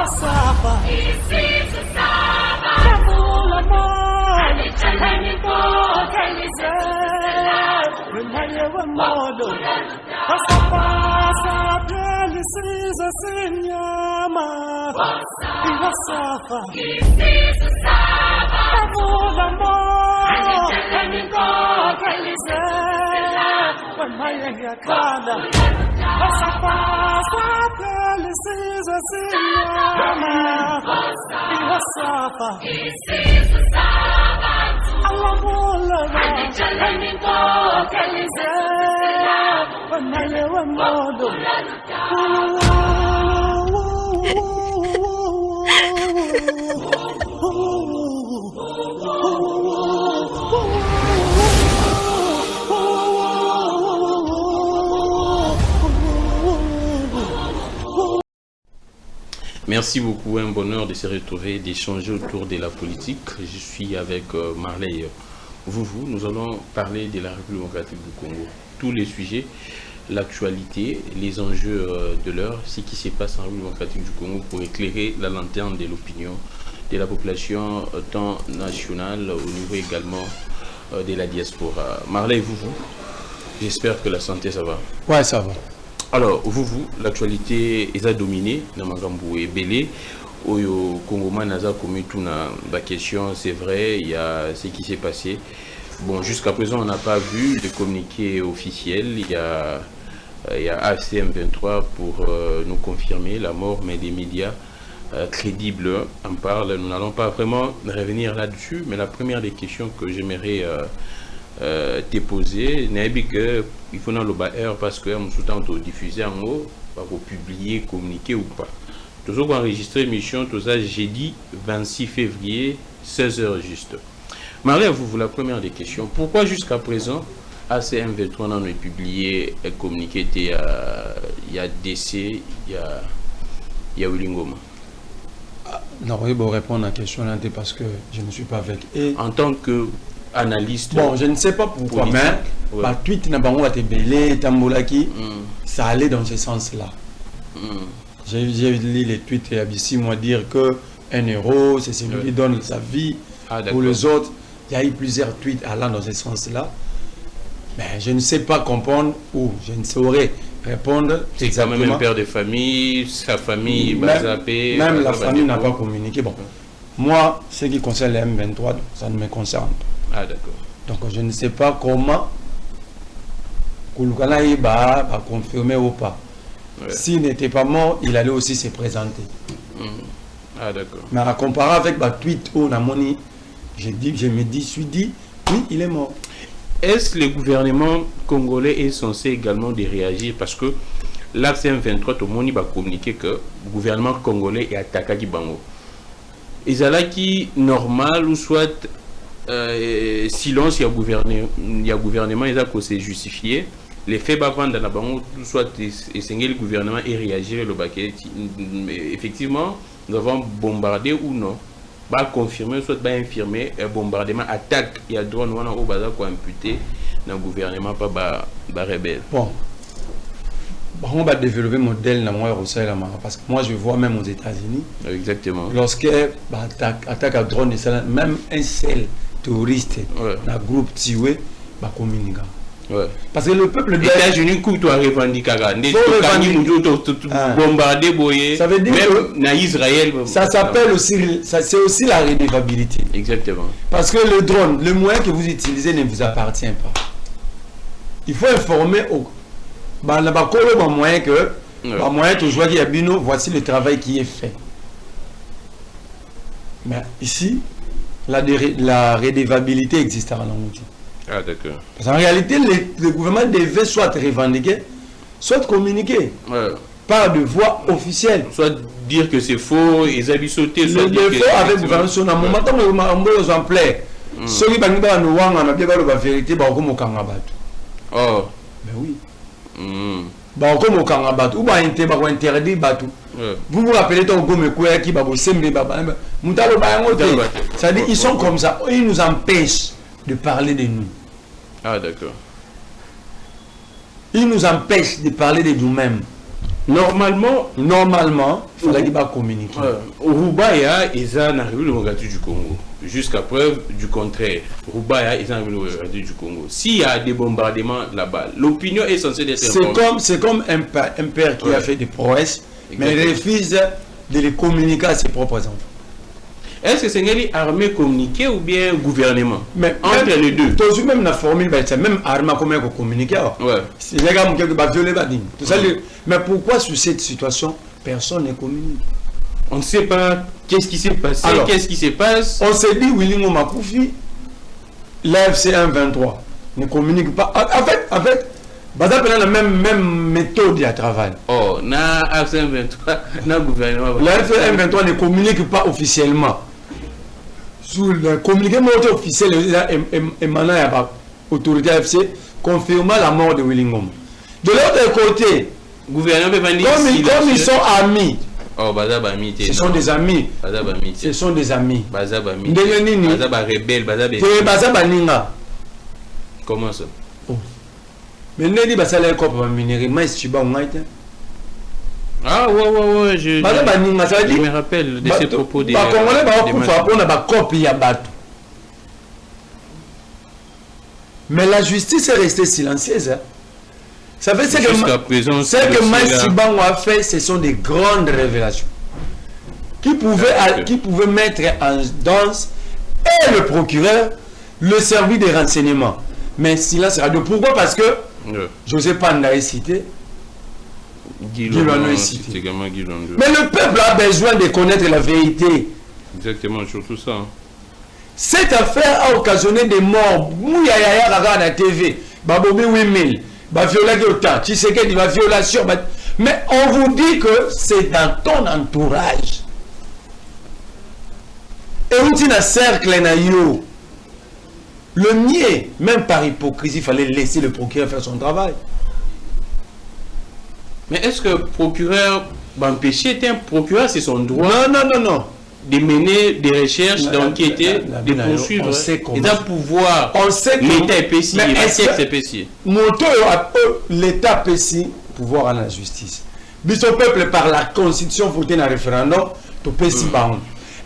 Saba. This is a Saba. Kabula mo. Kani po kani sa. Remaya wa modo. Saba Saba. This is a sinyama. Saba. This is a Saba. Kabula mo. Kani po kani sa. Remaya ya kana. Saba Saba. This is a sinyama. Saba. This is a Saba. Allah mola. Kani po kani sa. Remaya wa modo. Merci beaucoup, un bonheur de se retrouver, d'échanger autour de la politique. Je suis avec Marley Vouvou. Nous allons parler de la République démocratique du Congo. Tous les sujets, l'actualité, les enjeux de l'heure, ce qui se passe en République démocratique du Congo pour éclairer la lanterne de l'opinion de la population tant nationale au niveau également de la diaspora. Marley Vouvou, j'espère que la santé ça va. Ouais, ça va. Alors, vous, l'actualité est dominée dans Magambo et Belé. Au Congo, Naza commis tout la question, c'est vrai, il y a ce qui s'est passé. Bon, jusqu'à présent, on n'a pas vu le communiqué officiel. Il y a AFCM 23 pour nous confirmer la mort, mais des médias crédibles en parlent. Nous n'allons pas vraiment revenir là-dessus, mais la première des questions que j'aimerais te poser, il faut dans le bailleur parce que nous sommes diffusés en haut, pour publier, communiquer ou pas. Nous avons enregistré l'émission jeudi 26 février, 16h juste. Marie, vous la première des questions. Pourquoi jusqu'à présent, ACM 23 n'a pas publié un communiqué, il y a DC, il y a Willingoma? Non, oui, bon, répondre à la question là, parce que je ne suis pas avec. Et en tant que analyste. Bon, je ne sais pas pourquoi, politique, mais ma tweet n'a pas été Tambolaki, ça allait dans ce sens-là. J'ai lu les tweets et ici, moi, dire qu'un héros, c'est celui qui donne sa vie pour les autres. Il y a eu plusieurs tweets allant dans ce sens-là. Mais je ne sais pas comprendre ou je ne saurais répondre. C'est quand même un père de famille, sa famille, même la famille n'a pas communiqué. Bon, moi, ce qui concerne les M23, ça ne me concerne pas. Ah, d'accord. Donc, je ne sais pas comment Kouloukanaï va confirmer ou pas. S'il n'était pas mort, il allait aussi se présenter. Ah, d'accord. Mais à comparer avec ma tweet où on a moni, je me suis dit, oui, il est mort. Est-ce que le gouvernement congolais est censé également de réagir parce que l'ACM 23, tout le monde va communiquer que le gouvernement congolais est attaqué à Kibango. Est-ce qui normal ou soit silence, il y a gouvernement, il y a que c'est justifié. Les faits bavant dans la banque, soit le gouvernement et réagir le baquet. Effectivement, nous avons bombardé ou non. Pas confirmer, soit pas infirmer, un bombardement, attaque, il y a drone, on a au bazar quoi imputé dans le gouvernement, pas rebelle. Bon, on va développer un modèle dans moi parce que moi je vois même aux États-Unis. Exactement. Lorsque attaque à drone, même un seul touriste dans le groupe Tiwe, va communiquer. Ouais. Parce que le peuple des États-Unis coupe à revendiquer bombarder boyer. Ça veut dire même que Israël ça s'appelle aussi, c'est aussi la redevabilité. Exactement. Parce que le drone, le moyen que vous utilisez ne vous appartient pas. Il faut informer au moyen que moyen que je vois qu'il y a bino, voici le travail qui est fait. Mais ici, la redevabilité existe à l'envers. Ah, d'accord. Parce qu'en réalité, le gouvernement devait soit revendiquer, soit communiquer. Par de voix officielle. Soit dire que c'est faux, ils avaient sauté. Le défaut avec le gouvernement, sur un moment, on en plaît. Ceux qui ont la vérité, oh. Ben oui. Comme au Kangabat, ou interdit Batou. Vous vous rappelez ton gomme qui va vous sembler. C'est-à-dire, ils sont comme ça, ils nous empêchent de parler de nous. Ah, d'accord. Ils nous empêchent de parler de nous-mêmes. Normalement, il fallait qu'il va communiquer. Rubaya, ils ont arrivé le Mogatu du Congo. Jusqu'à preuve du contraire. Rubaya, ils ont arrivé le Mogatu du Congo. S'il y a des bombardements là-bas, l'opinion est censée être c'est comme un père qui a fait des prouesses, mais il refuse de les communiquer à ses propres enfants. Est-ce que c'est une armée communiquée ou bien gouvernement? Mais entre les deux. Tu as même la formule, même armée comment communiquer. Ouais. C'est les gars qui ont violé la ligne. Mais pourquoi sur cette situation, personne ne communique? On ne sait pas qu'est-ce qui s'est passé, qu'est-ce qui se passe. On s'est dit, Willy Makoufi, l'AFC 1-23 ne communique pas. En fait, Baza a la même méthode de travail. Oh, na AFC 1-23, na gouvernement. L'AFC 1-23 ne communique pas officiellement. Sur le communiqué officiel émanant de l'autorité AFC confirmant la mort de Willingom. De l'autre côté, gouvernement comme ils sont amis. Oh, Baza Bami, ce sont des amis. Baza Bami. Ce sont des amis. Baza Bami. Baza rebelle, Baza Baninga. Comment ça? Mais Nelly Basala est comme un minéré, mais si tu vas en Haïti. Ah ouais, je me rappelle de ces propos des Congolais, on a pas copie à Batou. Mais la justice est restée silencieuse. Ça fait ce que Maïs Bango a fait, ce sont des grandes révélations qui pouvaient mettre en danse et le procureur, le service des renseignements. Mais silence radio. Pourquoi? Parce que José Panda est cité. Guilano est cité. Mais le peuple a besoin de connaître la vérité. Exactement, surtout ça. Cette affaire a occasionné des morts. Mouyaya Raga na TV. Babobi 8000. Violation. Mais on vous dit que c'est dans ton entourage. Et on dit dans cercle na yo. Le nier, même par hypocrisie, il fallait laisser le procureur faire son travail. Mais est-ce que le procureur va empêcher un procureur, c'est son droit? Non. De mener des recherches, d'enquêter, de poursuivre. Il a pouvoir. On sait que l'État est pessi. L'État pessi, pouvoir à la justice. Mais son peuple, par la constitution, voté dans le référendum, tu pessi baron.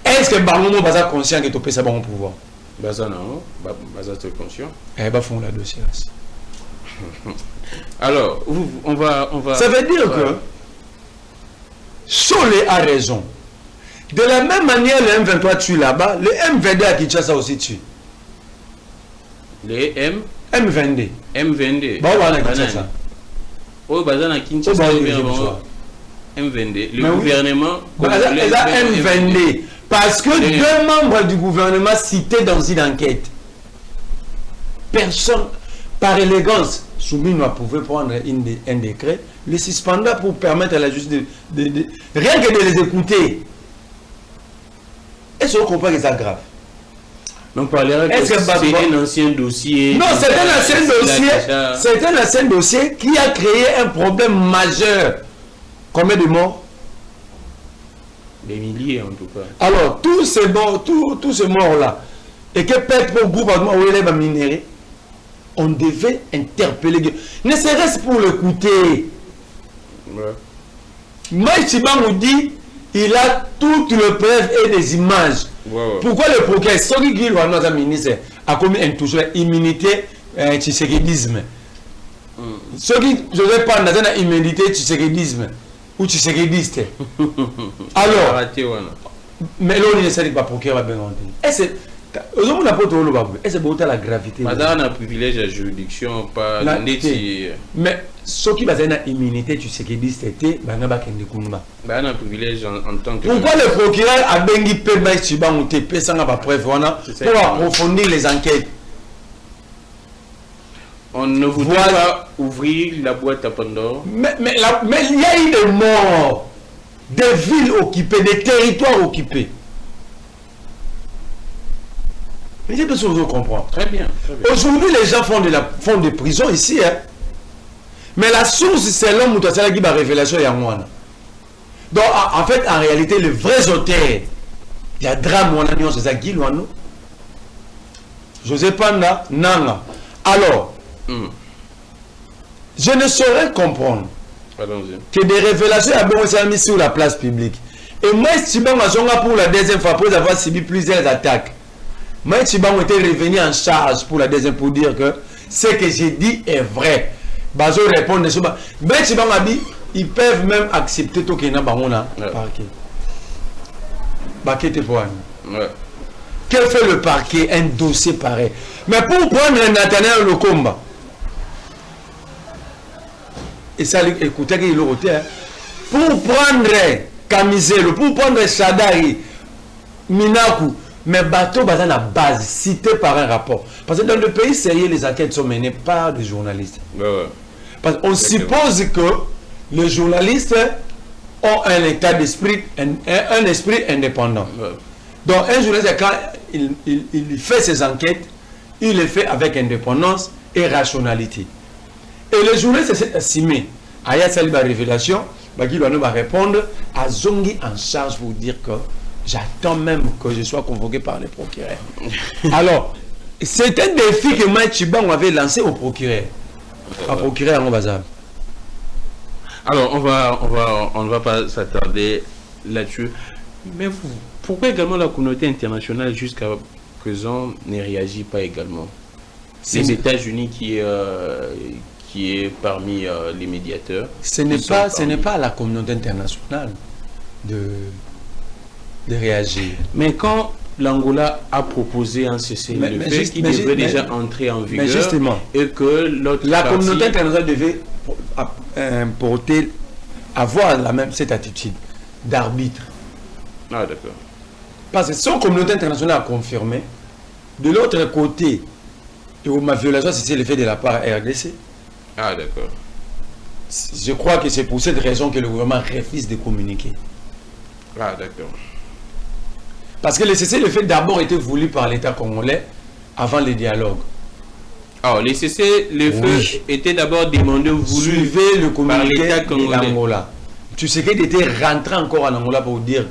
Est-ce que baron est conscient que tu pessi baron pouvoir? Baza non, Baza est conscient. Eh ben font la dossier. Alors, on va. Ça veut dire que Solé a raison. De la même manière, le M23 tue là-bas, le M22 à Kinshasa aussi tue. Les M22. M22. Bah on a Kinshasa. Oh Baza na Kinshasa. M22. Le gouvernement. M22. Parce que deux membres du gouvernement cités dans une enquête. Personne, par élégance, Souminoua pouvait prendre un décret, le suspendre pour permettre à la justice rien que de les écouter. Est-ce qu'on comprend que c'est grave? Donc, c'est un ancien dossier. Non, c'est un ancien dossier. C'est un ancien dossier qui a créé un problème majeur. Combien de morts? Des milliers en tout cas. Alors, tous ces morts-là, et que peut-être pour le gouvernement où il est minéré, on devait interpeller. Ne serait-ce pour l'écouter. Maïchiba nous dit il a toutes les preuves et des images. Pourquoi le procureur, ce qui dit le ministre a commis une touche immunité tshisekidisme. Ce qui je vais pas dans une immunité tshisekidisme ou tshisekidiste. Alors, mais là on ne sait pas procureur va bien entendre. Est-ce que la gravité? Madame a privilège à juridiction pas mais ce qui va être une immunité, tu sais qu'il dit c'était un privilège en tant que. Pourquoi le procureur a bengi peba chiba ou TP sans avoir preuve pour approfondir les enquêtes? On ne voudrait pas ouvrir la boîte à Pandore. Mais il y a eu des morts, des villes occupées, des territoires occupés. Mais j'ai besoin de comprendre. Très bien. Aujourd'hui, les gens font des prisons ici. Hein. Mais la source, c'est l'homme qui va révélation à moi. Donc, en fait, en réalité, les vrais auteurs, il y a drame, c'est ça, Guy Luano, José Panda, Nanga. Alors, je ne saurais comprendre Que des révélations à bon mis sur la place publique. Et moi, Tchibango pour la deuxième fois, après avoir subi plusieurs attaques, moi, Tchibango était revenu en charge pour la deuxième pour dire que ce que j'ai dit est vrai. Bazo répond de ce mais Tchibango a dit, ils peuvent même accepter tout qu'il y a parquet. Parquet pour que fait le parquet un dossier pareil? Mais pour prendre Nathaniel Lokomba, et ça, écoutez qu'il est pour prendre Kamizelo, pour prendre Shadari, Minaku, mais bateau basé na base, cité par un rapport. Parce que dans le pays sérieux, les enquêtes sont menées par des journalistes. Parce qu'on suppose que les journalistes ont un état d'esprit, un esprit indépendant. Donc un journaliste, quand il fait ses enquêtes, il les fait avec indépendance et rationalité. Et le journaliste s'est estimé, Aya Saliba révélation, qui doit nous répondre à Zongi en charge pour dire que j'attends même que je sois convoqué par le procureur. Alors, c'est un défi que Mike Tchibango avait lancé au procureur. Au procureur en Bazar. Alors, on ne va pas s'attarder là-dessus. Mais pourquoi également la communauté internationale jusqu'à présent ne réagit pas également? Les États-Unis qui est parmi les médiateurs. Ce n'est pas à la communauté internationale de réagir. Mais quand l'Angola a proposé un cessez-le-feu qui devrait déjà entrer en vigueur, justement, et que la communauté internationale devait avoir cette attitude d'arbitre. Ah, d'accord. Parce que si la communauté internationale a confirmé, de l'autre côté, ma violation, c'est l'effet de la part RDC. Ah, d'accord. Je crois que c'est pour cette raison que le gouvernement refuse de communiquer. Ah, d'accord. Parce que le cessez-le-feu d'abord était voulu par l'État congolais avant les dialogues. Alors, le cessez-le-feu était d'abord demandé, voulu le par l'État congolais. L'Angola. Tu sais qu'il était rentré encore en Angola pour dire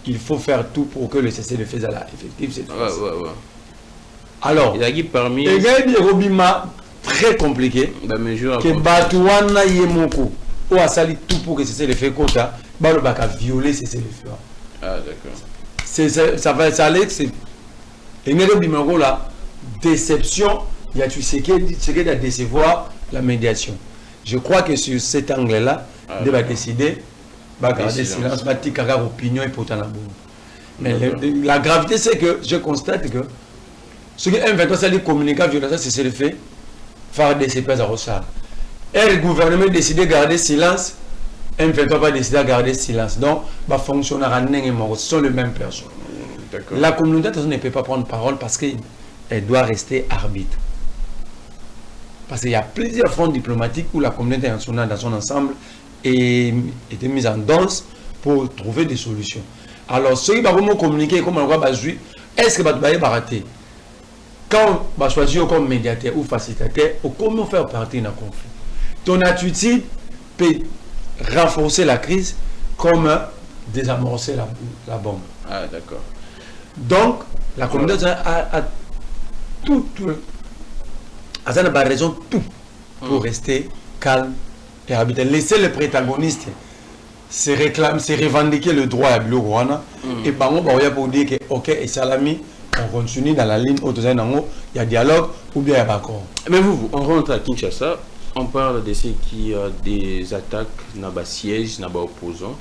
qu'il faut faire tout pour que le cessez-le-feu soit effectif. Ouais. Alors, il a parmi... Il y a des robiments très compliqués. Que Batouana Yemoko, ou a sali tout pour que cessez-le-feu Kota, le bac a violé cessez-le-feu. Ah, d'accord. Ça va aller, c'est... Il y a des numéros là, déception, il y a tu sais qu'il a décevoir la médiation. Je crois que sur cet angle-là, il va décider, va garder silence, va dire opinion et pourtant la boue. Mais la gravité, c'est que je constate que ce qui est M23, c'est de communiquer violence, c'est le fait faire des CPS à Rossard. Et le gouvernement décide de garder silence, M23 va décider de garder silence. Donc, va fonctionner à Nengemoro, ce sont les mêmes personnes. La communauté ne peut pas prendre parole parce qu'elle doit rester arbitre. Parce qu'il y a plusieurs fronts diplomatiques où la communauté internationale dans son ensemble était mise en danse pour trouver des solutions. Alors, ceux qui vont communiquer, comment on va jouer, est-ce que va rater? Quand on va choisir comme médiateur ou facilitateur, ou comment faire partie d'un conflit? Ton attitude peut renforcer la crise comme désamorcer la bombe. Ah, d'accord. Donc, la communauté a raison pour rester calme et habiter. Laisser les protagonistes se revendiquer le droit à Bilourouana et par exemple, pour dire que ok, et Salami, on continue dans la ligne, il y a dialogue ou bien il y a accord. Mais on rentre à Kinshasa, on parle de ce qui a des attaques, dans les sièges, dans les opposants.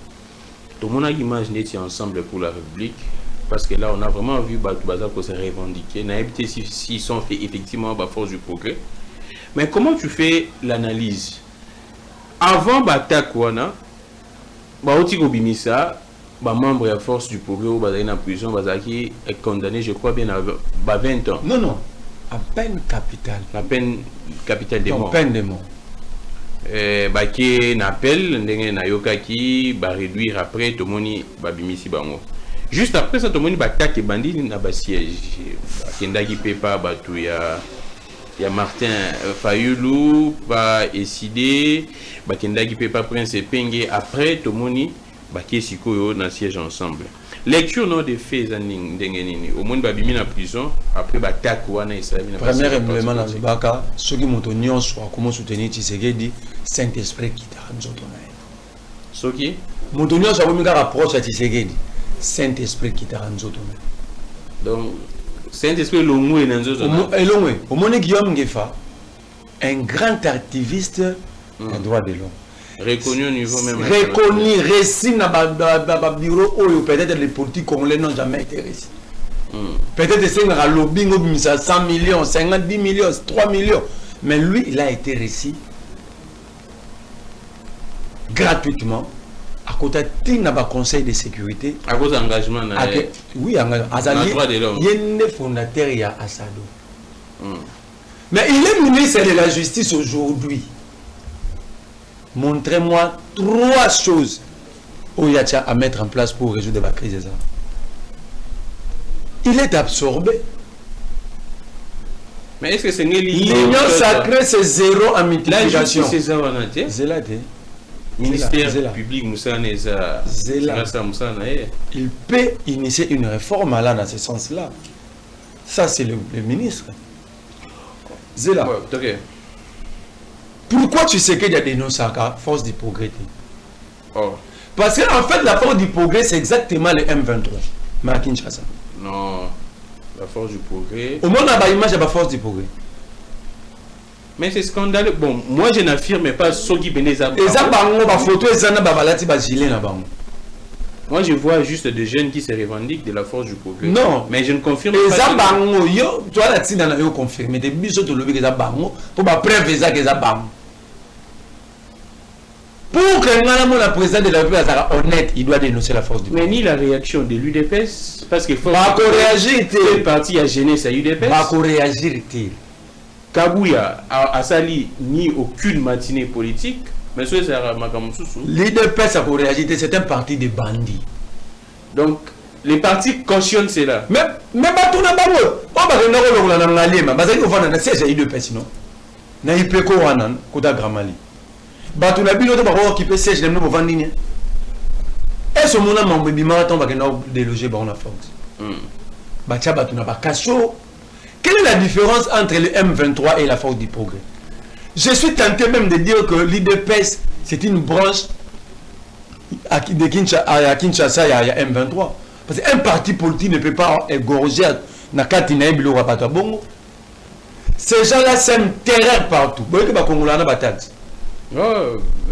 Tout le monde a imaginé ensemble pour la République. Parce que là, on a vraiment vu Bazar pour se revendiquer. On a évité s'ils sont fait effectivement à force du progrès. Mais comment tu fais l'analyse? Avant l'attaque, membre de la force du progrès ou en prison, Bazaki est condamné, je crois bien, à 20 ans. Non. À peine capitale. La peine capitale des morts. Peine de mort. Qui n'appelle, qui va réduire après, tout le monde va bimisi bango. Juste après ça, tout le monde va attaquer bandit dans le siège. Kendaki Pepa, il y a Martin Fayoulou, va décider, Kendaki Pepa Prince et Penge. Après, tout le monde va dans le siège ensemble. Lecture non des faits, au monde va biminer en prison, après va attaquer. Premier élément dans le Baka, ceux qui m'ont tenu, soit comment soutenir Tshisekedi, Saint-Esprit qui t'a rendu. Soki Montonio ça va rapproche à Tshisekedi. Saint-Esprit qui t'a rendu autonome. Donc Saint-Esprit Longo et Nanzo Au monde Guillaume Ngefa, un grand activiste des droits de l'homme. Reconnu au niveau même. Reconnu, récit dans le bureau où peut-être les politiques congolais n'ont jamais été récits. Peut-être que c'est un lobbying, 100 millions, 50, 10 millions, 3 millions. Mais lui, il a été récit gratuitement à côté d'un conseil de sécurité. À cause d'engagement. Oui, engagement. Il est fondateur, il y a Assado. Mais il est ministre de la Justice aujourd'hui. Montrez-moi 3 choses où il y a à mettre en place pour résoudre la crise des armes. Il est absorbé. Mais est-ce que c'est l'union sacrée, c'est zéro en multiplication. C'est ça, ministère public, il peut initier une réforme là dans ce sens-là. Ça, c'est le ministre. Zéla. Ouais, pourquoi tu sais qu'il y a des non-sacres, force du progrès? Oh. Parce qu'en fait, la force du progrès, c'est exactement le M23. Mais à Kinshasa. Non, la force du progrès. Au moins, on a une image de la force du progrès. Mais c'est scandaleux. Bon, moi, je n'affirme pas ce qui Beneza. Moi, je vois juste des jeunes qui se revendiquent de la force du progrès. Non. Mais je ne confirme pas. Tu vois, la tina n'a confirmé. Des bisots de lever les abango pour ma preuve les abango. Pour que le président de la République soit honnête, il doit dénoncer la force du progrès. Mais ni la réaction de l'UDPS, parce qu'il faut. réagir. Quelle partie a gêné sa UDPS? réagir. Kabouya a sali ni aucune matinée politique. Mais ce c'est l'UDPS a réagi, c'est un parti de bandits. Donc les partis cautionnent cela. Mais pas tout le monde. On va regarder le parce qu'on va dans siège l'UDPS non. Na ipeko wanan koda gramali. Batu na bino to ba ko kipe siège dem no vandini. Et ce moment mon bébé marathon va que nous déloger ba on a force. Bacha batu na ba kaso. Quelle est la différence entre le M23 et la force du progrès? Je suis tenté même de dire que l'IDPS, c'est une branche à Kinshasa, il y a M23. Parce qu'un parti politique ne peut pas égorger na Katina Bilo Rapata Bongo. Ces gens-là sèment terreur partout.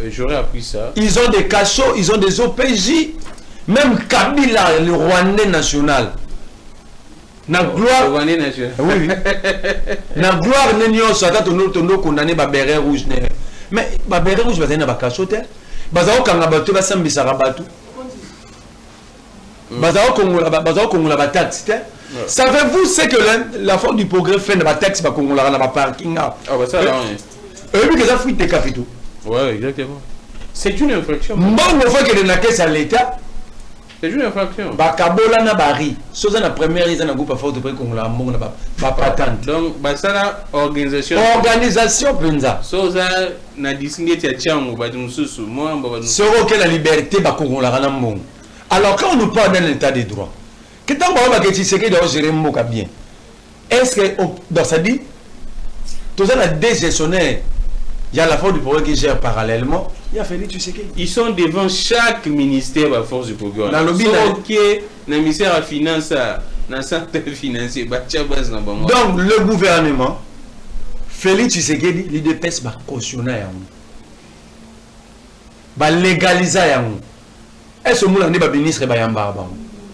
J'aurais appris ça. Ils ont des cachots, ils ont des OPJ. Même Kabila, le Rwandais national. Na gloire. Oui. Na gloire n'enyo sata tono condamné ba béret rouge né. Mais ba béret rouge bazana ba kachote. Bazao kanga bato ba sambisa rabatu. Bazao kongola ba taxi. Savez-vous ce que la force du progrès fait na ba taxi ba kongola na ba parking? Ah bah ça là. Oui que ça fuite des capitaux. Ouais, exactement. C'est une infraction. Bon, on voit que de la caisse à l'état. C'est une infraction. Bakabola na bari. Soza na première ils na groupe force de près qu'on la mongo na ba patente. Donc ba ça la organisation. Organisation penza. Soza na distinguer tia chango ba mususu moi ba. Sero que la liberté ba kongo la na mongo. Alors quand on nous parle d'un état de droit, que tant ba ba que tu sais que doit gérer mboka bien. Est-ce que dans ça dit tous ça la dégestionnaire. Il y a la force du progrès qui gère parallèlement. Il y a Félix Tshisekedi. Ils sont devant chaque ministère à force du progrès. Dans le ministère à finance, dans le centre financier. Donc le gouvernement, Félix Tshisekedi, l'IDPS va cautionner. Va légaliser. Est-ce que vous avez un ministre Bayamba?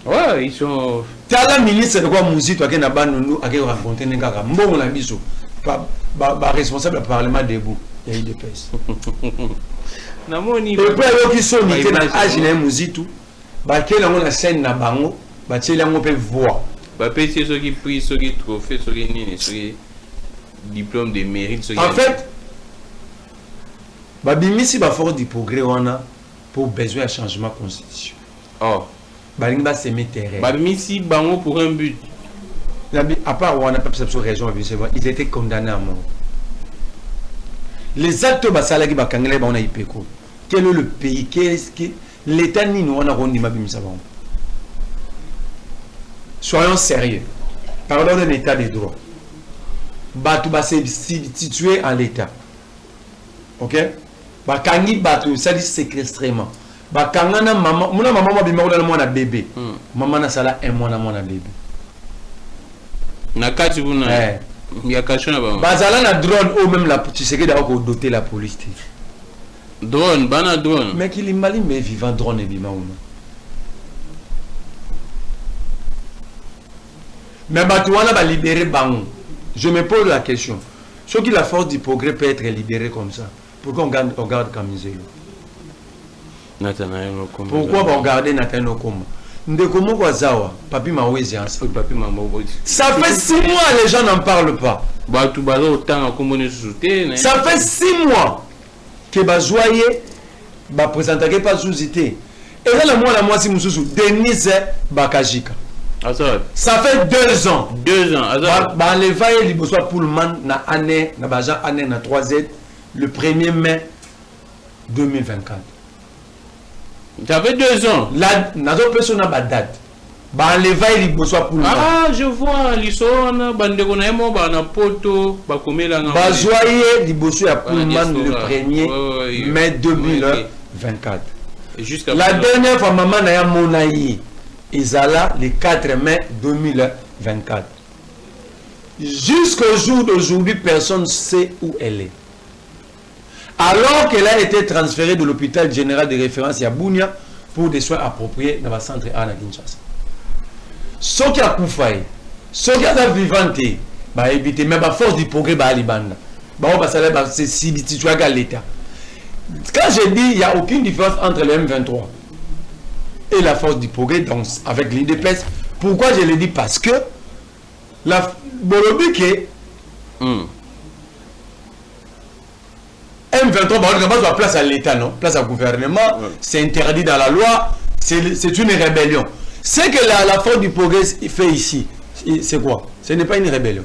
Ouais, ils sont. Tu as la ministre de quoi Mouzit, tu as rencontré un gars. Bon, la mise responsable du Parlement debout. Il y a l'IDPS. Et puis, ils sont mis dans l'âge de Mouzitou. Ils ont la scène na bango. Ils ont pu voir. Ils ceux qui prient, ceux qui trophées, ceux qui diplôme de mérite. En fait, Babimisi va faire du progrès pour besoin de changement de constitution. Oh. Balimba se met terrain. Babimisi bango pour un but. À part où on n'a pas perception région, ils étaient condamnés à mort. Les actes basalaki bakangele ba on a ipeko. Quel est le pays? Qu'est-ce que l'État ni nous on a rendu ma bimisa ba? Soyons sérieux. Parlons d'un état de droit. Batu ba se situé en l'état. OK? Bakangi batu ça dit séquestrement. Bah kangana maman, mon maman m'a bimé dans mon bébé. Maman na sala un mois na mon bébé. Na kati buna. Il y a caché na ba. Bazala na drone ou même la tu sais que d'avoir doter la police. Drone, bana drone. Mais qu'il est mal mais vivant drone et bima ou non. Mais Batouana va libérer Bangou. Je me pose la question. Ce qui la force du progrès peut être libérée comme ça. Pourquoi on garde Kamizelo? Pourquoi on garde Nathanaël Okoma? Ndekomo Kwazawa, Papi Mawezi ensemble. Ça fait 6 mois les gens n'en parlent pas. Ça fait 6 mois que Bazoye va présenter pas Zouzité. Et là, la moi si Moussou, Denise Bakajika. Ça fait 2 ans. 2 ans. Bah, les vaillés liboso Pullman na année, na baja année na 3Z, le 1er mai 2024. Ça fait 2 ans. Là, nazo personne n'a pas date. Bah, les vaillés liboso Pullman. Ah, je vois, l'issona, bandeko na emo, ba na poto, ba komela nga. Bah, joyeux liboso à Pullman le 1er mai 2024. La dernière fois, maman n'a pas monaï. Isala le 4 mai 2024. Jusqu'au jour d'aujourd'hui, personne ne sait où elle est. Alors qu'elle a été transférée de l'hôpital général de référence à Bunia pour des soins appropriés dans le centre Anna Kinshasa. Ce qui a coupé, ce qui a vivanté, bah éviter même à force du progrès bah Alibanda. Bah on va savoir bah c'est si tu as l'État. Quand je dis il n'y a aucune différence entre le M23 et la force du progrès, donc avec l'IDPS. Pourquoi je le dis? Parce que la Bolobike M23 va place à l'État, non? Place au gouvernement, c'est interdit dans la loi, c'est une rébellion. Ce que la force du progrès fait ici, c'est quoi? Ce n'est pas une rébellion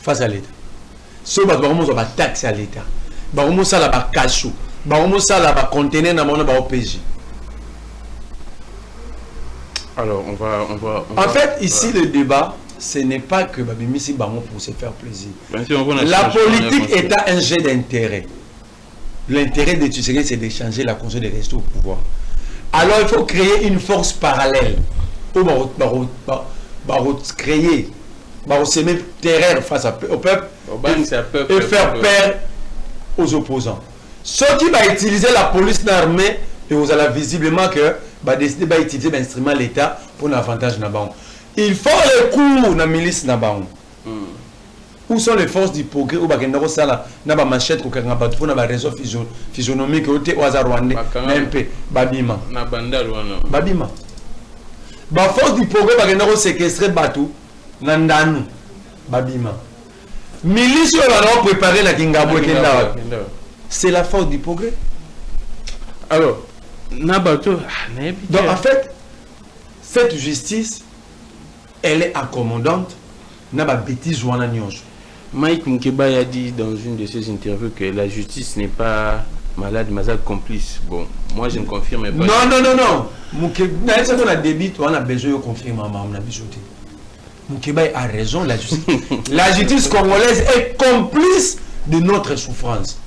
face à l'État. Ce que nous va taxer à l'État. Nous ça va cachou. Nous ça va contenir dans mon OPJ. Alors, on va... En fait, ici, le débat, ce n'est pas que Babimisi Bango pour se faire plaisir. La politique est un jeu d'intérêt. L'intérêt de Tshisekedi, c'est d'échanger la conscience de rester au pouvoir. Alors, il faut créer une force parallèle. Pour créer, semer terreur face au peuple et faire peur aux opposants. Ceux qui vont utiliser la police armée, et vous allez visiblement que va décider d'utiliser l'instrument de l'État pour l'avantage Nabaon. Il faut le coup dans la milice Nabaon. Où sont les forces du progrès? Où Bakendaro Sala n'a pas machette pour qu'il pour n'a pas réseau physionomique au hasard rwandais. MP Babima. Babima. Ba force du progrès Bakendaro séquestrer Batou Nandanu Babima. Milice on a préparé la Kingabo Kenda. C'est la force du progrès. Alors. Donc en fait, cette justice, elle est accommodante. Mike Mukeba a dit dans une de ses interviews que la justice n'est pas malade, mais complice. Bon, moi je ne confirme pas. Non. Mukeba, on a débit, on a besoin de confirmer. Mukeba a raison, la justice congolaise est complice de notre souffrance.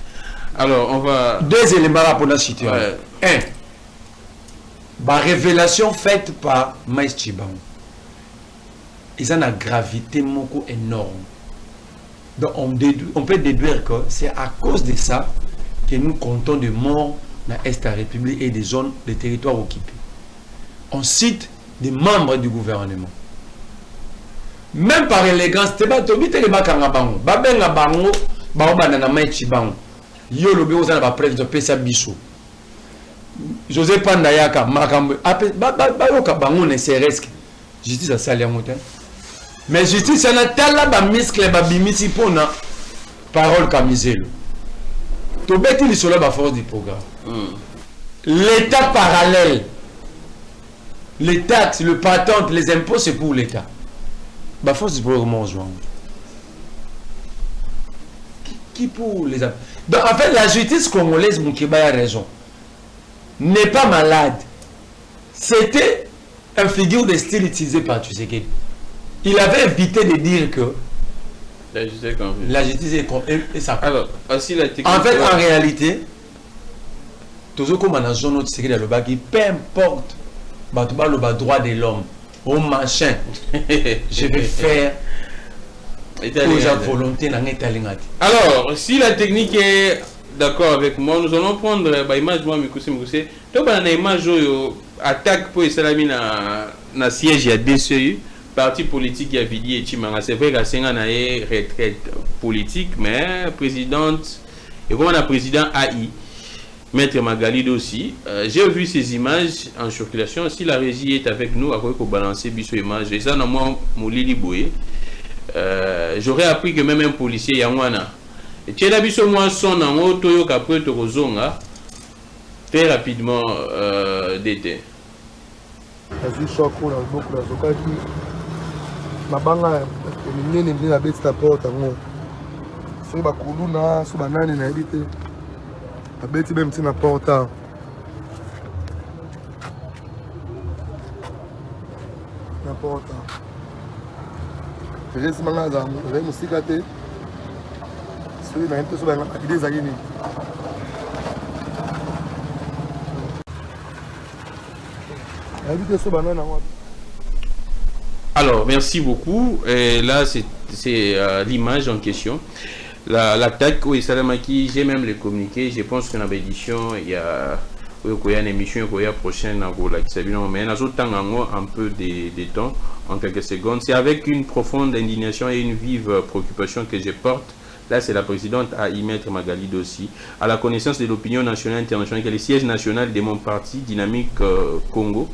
Alors, on va... 2 éléments pour la citer. 1. La révélation faite par Maïs Tchibango. Ils ont une gravité énorme. Donc on peut déduire que c'est à cause de ça que nous comptons de morts dans l'Est de la République et des zones, des territoires occupés. On cite des membres du gouvernement. Même par élégance, c'est pas tout le Bakangabango. Babenga Bango, Baobana Maïs Tchibango. Yo le bureau ça va prendre pesa biso. José Pandayaka makambo bayoka bango ne sereske. Justice a sali amote. Mais justice na tala ba muscle ba bimisi pona parole Kamizelo. To beti lisolo ba force du programme. L'état parallèle. Les taxes, le patente, les impôts c'est pour l'état. Ba force du programme on joue. Qui pour les... Donc en fait la justice congolaise, Mukeba a raison, n'est pas malade. C'était un figure de style utilisé par Tshisekedi. Il avait évité de dire que la justice est ça. Alors, aussi la technique... En fait, en réalité, toujours comme en zone autre série de l'obaki, peu importe, le droit de l'homme, au machin, je vais faire la volonté dans l'État. Alors, si la technique est d'accord avec moi, nous allons prendre l'image de Mikoussé. Donc, on a une image attaque pour Salamine na siège il y a DCU, parti politique il y a Vidi et Chimanga. C'est vrai qu'il y a une retraite politique, mais présidente, et comme on a président AI, Maître Magalid aussi, j'ai vu ces images en circulation. Si la régie est avec nous, après qu'on balancer biso image, et ça, dans moi, Moulili Boué, j'aurais appris que même un policier Yangwana. Et tu as biso moi son en haut, Toyo Capre Torozonga, très rapidement d'été. Azui choc na beaucoup na zokaki mabanga minene minene na beti ta porte ngo so ba kuluna so banane na ebite abeti même tina porte na porte resi manga za re musika te so na ente so ba idée za gini. Alors, merci beaucoup. Et là, c'est l'image en question. L'attaque au Salamaki, j'ai même les communiqués. Je pense que dans l'édition, il y a une émission prochaine mais nous avons un peu de temps, en quelques secondes. C'est avec une profonde indignation et une vive préoccupation que je porte. Là, c'est la présidente AI Maître Magalid aussi, à la connaissance de l'opinion nationale et internationale, que le siège national de mon parti, Dynamique Congo,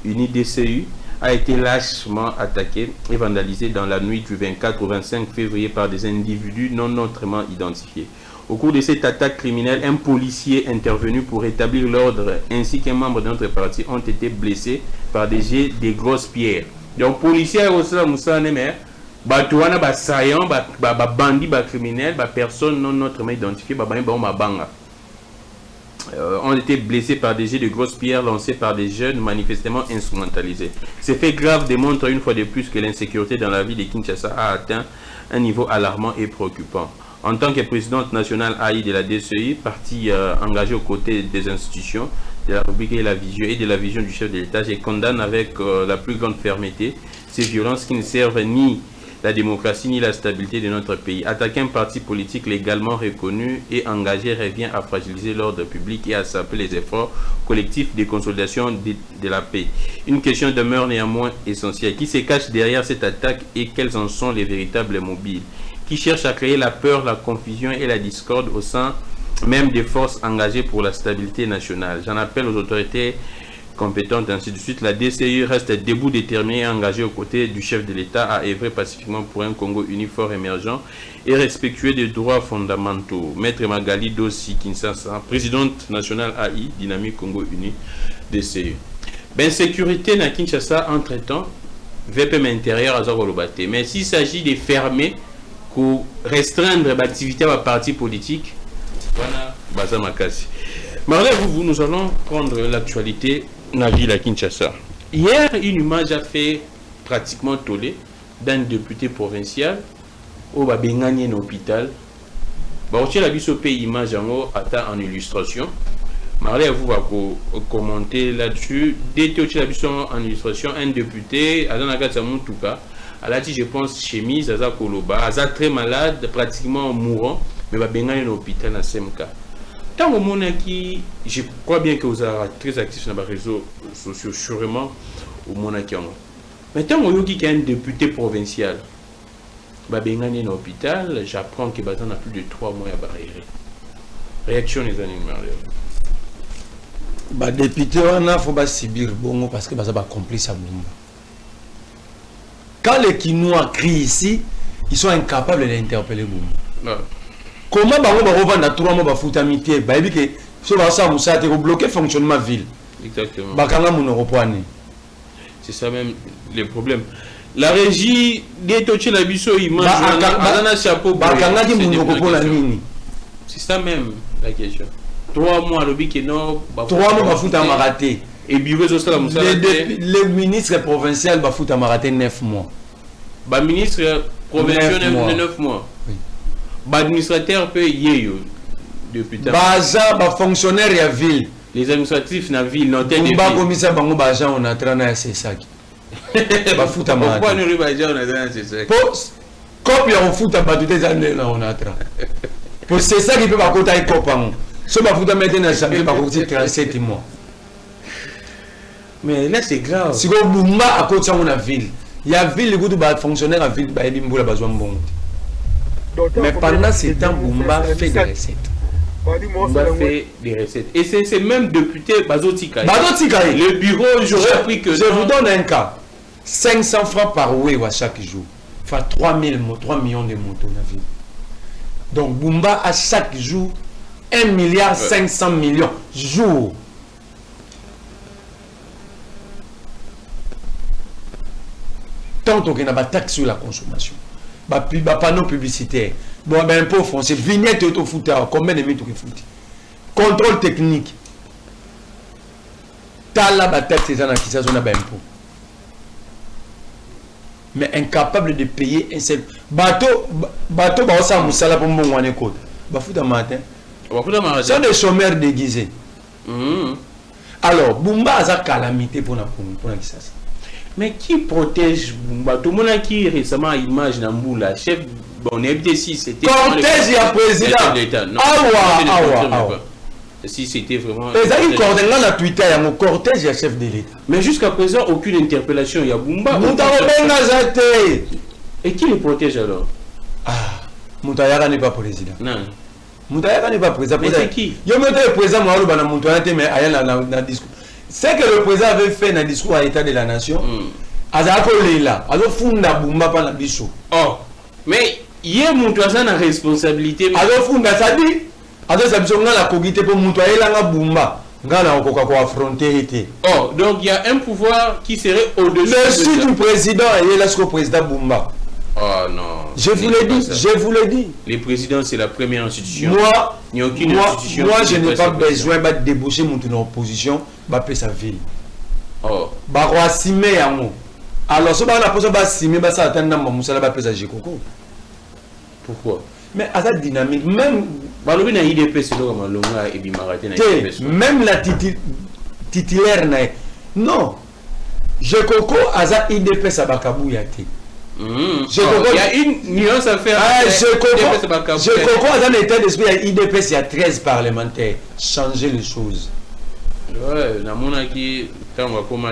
Uni DCU, a été lâchement attaqué et vandalisé dans la nuit du 24 au 25 février par des individus non autrement identifiés. Au cours de cette attaque criminelle, un policier intervenu pour rétablir l'ordre ainsi qu'un membre de notre parti ont été blessés par des jets de grosses pierres. Donc, policier aussi, Moussa Nemer, Batouana, Bassaillant, Bandi, criminel, personne non autrement identifiée, ont été blessés par des jets de grosses pierres lancés par des jeunes manifestement instrumentalisés. Ces faits graves démontrent une fois de plus que l'insécurité dans la ville de Kinshasa a atteint un niveau alarmant et préoccupant. En tant que présidente nationale AI de la DCI, partie engagée aux côtés des institutions de la République et de la vision du chef de l'État, je condamne avec la plus grande fermeté ces violences qui ne servent ni la démocratie ni la stabilité de notre pays. Attaquer un parti politique légalement reconnu et engagé revient à fragiliser l'ordre public et à saper les efforts collectifs de consolidation de la paix. Une question demeure néanmoins essentielle. Qui se cache derrière cette attaque et quels en sont les véritables mobiles? Qui cherche à créer la peur, la confusion et la discorde au sein même des forces engagées pour la stabilité nationale? J'en appelle aux autorités compétente, ainsi de suite. La DCI reste debout, déterminée et engagée aux côtés du chef de l'État à œuvrer pacifiquement pour un Congo uni, fort, émergent et respectueux des droits fondamentaux. Maître Magalid aussi, Kinshasa, présidente nationale AI, Dynamique Congo uni, DCI. Ben, sécurité na Kinshasa, entre-temps, VPM intérieur à Zorolobate. Mais s'il s'agit de fermer, pour restreindre l'activité à parti politique, voilà, Baza Makasi. Malgré vous, nous allons prendre l'actualité dans la ville à Kinshasa. Hier, une image a fait pratiquement tollé d'un député provincial au Babengani en hôpital. On tient la vie au pays image en illustration. Malgré vous va commenter là-dessus. Dès que la vie en illustration, un député, Azanaga Samountouka, elle a dit, je pense, chemise, Aza Koloba, Aza très malade, pratiquement mourant, mais Babengani en hôpital dans CMK. Tant au monde qui, je crois bien que vous êtes très actifs sur les réseaux sociaux, sûrement au monde qui en. Mais tant au qui est un député provincial, Babengani est dans l'hôpital, j'apprends que Bazan a plus de 3 mois à barrière. Réaction les animaux. Député, on a faut pas subir bon parce que Bazan a accompli sa bombe. Quand les Kinois crient ici, ils sont incapables d'interpeller Boum. Comment on va revendre 3 mois de foot amitié? Si on va bloquer le fonctionnement de la ville. Exactement. C'est ça même le problème. La régie des Tochi la Bisso, il mange un chapeau. C'est ça même la question. 3 mois, le bic est non. 3 mois de foot à marathé. Et le ministre provincial va foot à marathé 9 mois. Le ministre provincial 9 mois. L'administrateur peut y aller depuis tard. Baza, fonctionnaire de la ville. Les administratifs dans la ville, dans telle Bumba commissaire bango bajan on a trana c'est ça. Ba futa ma. Pourquoi nous bajan on a trana c'est ça? Copie on futa ba des années là on a trana. Pour c'est ça qui peut pas côté copan. Ce ba futa maintenant jamais pas côté 37 mois. Mais là c'est grave. Si go Bumba à côté on a ville. Il y a ville go ba fonctionnaire à ville ba elimbola besoin bon. Mais pendant ce temps Bumba fait des recettes. Bumba fait des recettes. Et c'est même député Bazotika. Bazotika. Le bureau, j'aurais appris que... Je vous donne un cas. 500 francs par Wewa chaque jour. Enfin 3 millions de motos dans la ville. Donc Bumba à chaque jour 1 milliard 500 millions jour. Tant qu'on a pas taxe sur la consommation. Panneau publicitaire. Bon, ben, impôt foncier, vignette auto fouta, combien de minutes tu foutu? Contrôle technique. T'as la bataille, c'est ça qui s'est impôt. Mais incapable de payer un seul. Bateau, bah, ça, moussala pour mon one code. Bah, fouta matin. C'est des chômeurs déguisés. Alors, Bumba a sa calamité pour la qui ça. Mais qui protège Bumba? Tout le monde qui récemment image Namboula, chef, bon, FDC, c'était... Cortège et président. Awa. Si c'était vraiment... Les Cortège, là, la Twitter, il y a mon cortège et chef de l'État. Mais jusqu'à présent, aucune interpellation, il y a Bumba. Et qui le protège alors? Ah, Moutayara n'est pas président. Non. Moutayara n'est pas président. Mais c'est qui? Il y a un président, mais il y a un discours. C'est que le président avait fait un discours à l'état de la nation. Oh, mais il y a une responsabilité. Oh, donc il y a un pouvoir qui serait au-dessus du président et là ce président Bumba. Oh non. Je vous l'ai dit. Les présidents, c'est la première institution. Moi, il n'y a aucune institution. Moi, je n'ai pas besoin de déboucher mon opposition, de sa ville. Oh. Alors, si on a posé ça pourquoi? Mais à cette dynamique, même. Même la titulaire, non. Je coco à ça IDP Sabakabouyate. Il y a une nuance à faire. Je comprends dans l'état d'esprit, IDPS, il y a 13 parlementaires. Changer les choses. Ouais,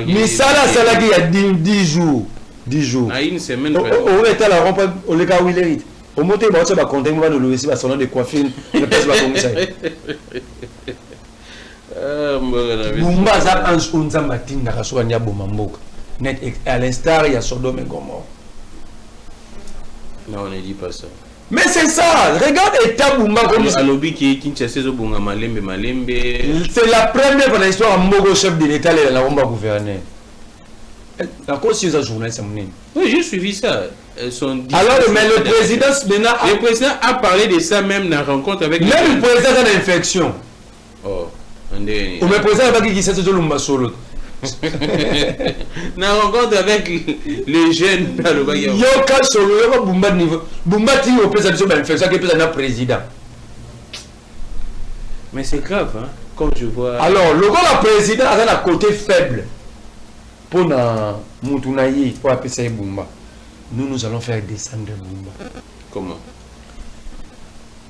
mais ça, il y a 10 jours. 10 jours. Une semaine. On est à la rampe, on est à Willerit. Au monté, on va compter, on va nous laisser salon de coiffure. On passe pas comme ça. Mumbaza Ange Unzamatin, Narasouania Bomamboka. À l'instar, il y a Sodome et Gomorrhe. Non, on ne dit pas ça. Mais c'est ça. Regarde l'état Bumba comme ça. C'est la première fois dans l'histoire un Mogo chef de l'État et la Romba gouverneur. La cause c'est un journaliste. Oui, j'ai suivi ça. Alors, mais le président maintenant. Le président a parlé de ça même dans la rencontre avec. Même le président a une infection. Oh. Le président n'a pas dit qu'il s'est toujours le solo. Na rencontre avec les jeunes dans le bagage. Yoka solo yoka Bumba niveau. Bumba ti au président ben fait ça que président président. Mais c'est grave hein quand je vois. Alors le gars président a un côté faible. Pour na mutunayi pour appeler ça Bumba. Nous allons faire descendre Bumba. Comment?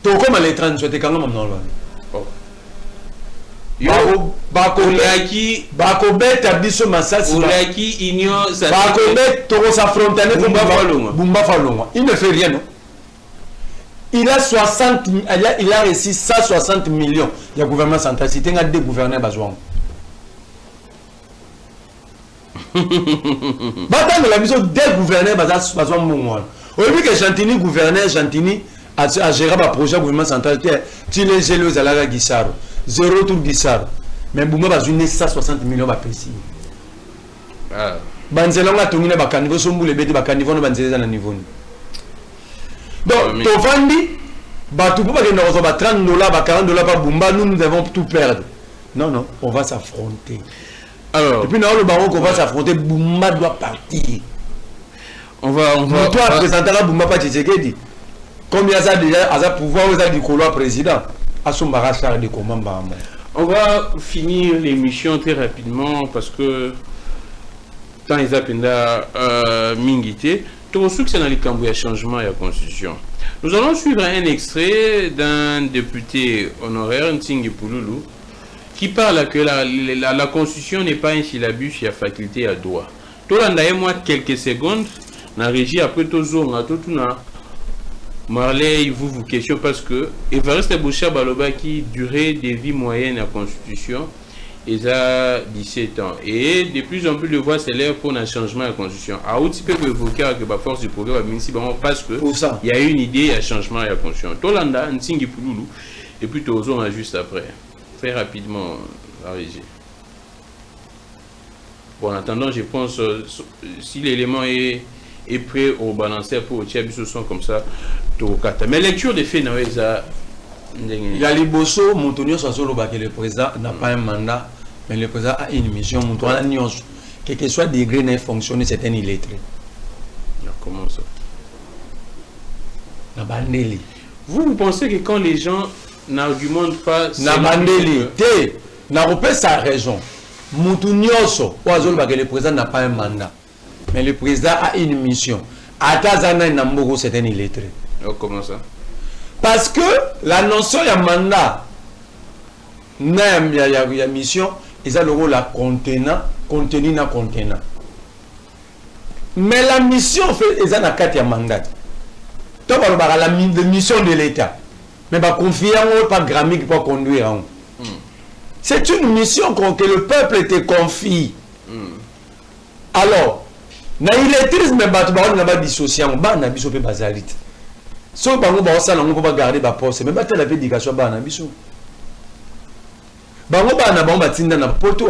To comme les 30 souhaité quand même non là. Oh. Bakobeti biso masasi Olaki union Bakobeti toko s'affronter Bumba Falonga. Il ne fait rien non. Il a reçu 160 millions du gouvernement central. C'était un des gouverneurs besoin. Dans la mission des gouverneurs besoin mon. Au lieu que Gentini gouverneur Gentini a géré le projet gouvernement central. Tu les jaloux à la Guissaro. 0 tour Guissaro. Mais Bumba va jouer 160 millions de précis. Banzelonga tongina bakanivo sombule beti bakanivo no banzeleza na niveau. Donc Tovandi batu pour que nous ba 30 $, ba 40 $ par Bumba, nous devons tout perdre. Non, on va s'affronter. Alors, et puis dans le baron qu'on va s'affronter, Bumba doit partir. On va toi présenter la Bumba pas Tshisekedi. Combien ça déjà à pouvoir aux du couloir président à son barrage de comment. On va finir l'émission très rapidement parce que tant les appenda mingité, tout ce qui est dans les cambouis à changement et à constitution. Nous allons suivre un extrait d'un député honoraire, Ntingi Pouloulou, qui parle que la constitution n'est pas un syllabus, il y a faculté à droit. Tout le monde moi quelques secondes, dans la régie après tout ça, tout na Marley, vous question parce que Evariste Boucha Baloba qui durée de vie moyenne à la constitution est à 17 ans et de plus en plus de voix s'élèvent pour un changement à la constitution. À outil peut évoquer que la force du programme parce que il y a une idée à changement à la constitution. Tolanda, Ntingi Pouloulou et puis Tozo juste après. Très rapidement la régie. Bon, en attendant, je pense si l'élément est prêt au balancer pour Tchabiso sont comme ça. Mais lecture des faits, il y a les bossos, Montonio Sassolo, que le président n'a pas un mandat, mais le président a une mission. Quel que soit le degré n'a fonctionné, c'est un illettré. Comment ça? Vous pensez que quand les gens n'argumentent pas, Nabandeli, n'a sa raison. Montonio Sassolo, que le président n'a pas un mandat, mais le président a une mission. Atazana et Nambogo, c'est un illettré. Oh, comment ça? Parce que la notion il y a mandat, il y a mission, ils ont le rôle à contenant, contenu na contenant. Mais la mission fait ils ont un mandat. Tu vois la mission de l'État, mais pas confier en pas grammique pour conduire. C'est une mission que le peuple te confie. Alors, na illettrisme mais ba na ba dissocier ba na biso pe bazalite. So bango ba osala ngo ba garder ba poste mais ba tela pe éducation ba na biso. Bango ba na bango batinda na poto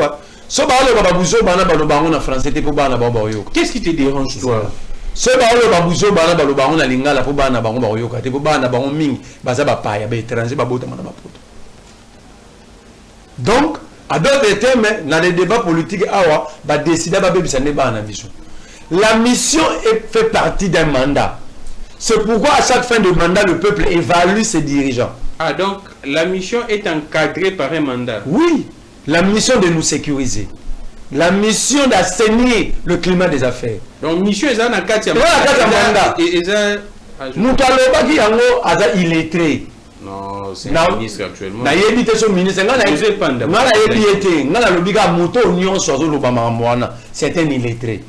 so ba le ba buzo ba na ba lo bango na français te po ba na ba yo. Qu'est-ce qui te dérange toi? So ba le ba buzo ba na ba lo bango na lingala po ba na bango ba yo ka te po ba na bango mingi ba za ba paya ba étranger ba bota na ba poto. Donc à d'autres termes dans les débats politiques awa ba décider ba bebisa ne ba na biso. La mission fait partie d'un mandat. C'est pourquoi à chaque fin de mandat, le peuple évalue ses dirigeants. Ah, donc la mission est encadrée par un mandat? Oui, la mission de nous sécuriser. La mission d'assainir le climat des affaires. Donc, mission est un mandat. Nous parlons qui est illettré. Non, c'est le ministre actuellement. C'est un illettré.